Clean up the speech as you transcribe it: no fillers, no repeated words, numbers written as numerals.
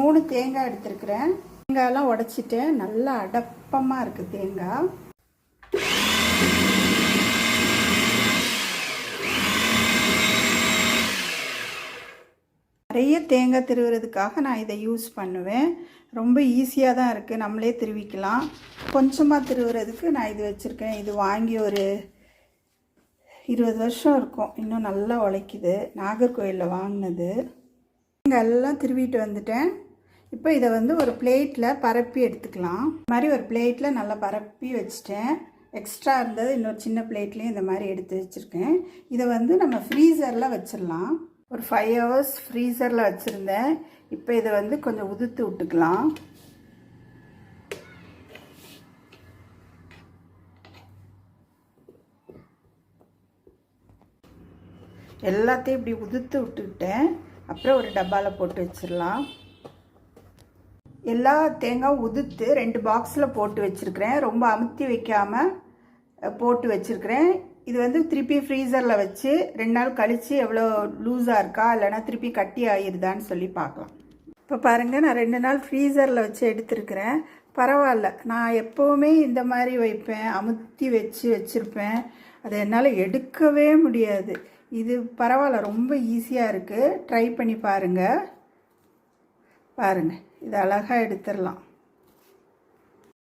3 தேங்காய் எடுத்துருக்கிறேன். தேங்காயெல்லாம் உடைச்சிட்டேன். நல்லா அடப்பமாக இருக்குது தேங்காய். நிறைய தேங்காய் திருவுறதுக்காக நான் இதை யூஸ் பண்ணுவேன். ரொம்ப ஈஸியாக தான் இருக்குது, நம்மளே திருவிக்கலாம். கொஞ்சமாக திருவுறதுக்கு நான் இது வச்சுருக்கேன். இது வாங்கி ஒரு 20 வருஷம் இருக்கும். இன்னும் நல்லா உழைக்குது. நாகர்கோயிலில் வாங்கினது. தேங்காய் எல்லாம் திருவிட்டு வந்துட்டேன். இப்போ இதை ஒரு பிளேட்டில் பரப்பி எடுத்துக்கலாம். இந்த மாதிரி ஒரு பிளேட்டில் நல்லா பரப்பி வச்சுட்டேன். எக்ஸ்ட்ரா இருந்தது இன்னொரு சின்ன பிளேட்லேயும் இந்த மாதிரி எடுத்து வச்சுருக்கேன். இதை நம்ம ஃப்ரீசரில் வச்சிடலாம். ஒரு 5 hours ஃப்ரீசரில் வச்சுருந்தேன். இப்போ இதை கொஞ்சம் உதுத்து விட்டுக்கலாம். எல்லாத்தையும் இப்படி உதுத்து விட்டுக்கிட்டேன். அப்புறம் ஒரு டப்பாவில் போட்டு வச்சிடலாம். எல்லா தேங்காயும் உதுத்து 2 பாக்ஸில் போட்டு வச்சுருக்கிறேன். ரொம்ப அமுத்தி வைக்காமல் போட்டு வச்சுருக்கிறேன். இது திருப்பி ஃப்ரீசரில் வச்சு 2 நாள் கழித்து எவ்வளோ லூஸாக இருக்கா இல்லைனா திருப்பி கட்டி ஆகிருதான்னு சொல்லி பார்க்கலாம். இப்போ பாருங்கள், நான் 2 நாள் ஃப்ரீசரில் வச்சு எடுத்துருக்கிறேன். பரவாயில்ல. நான் எப்போவுமே இந்த மாதிரி வைப்பேன், அமுத்தி வச்சுருப்பேன். அதை என்னால் எடுக்கவே முடியாது. இது பரவாயில்ல, ரொம்ப ஈஸியாக இருக்குது. ட்ரை பண்ணி பாருங்கள். இது அழகாக எடுத்துடலாம்.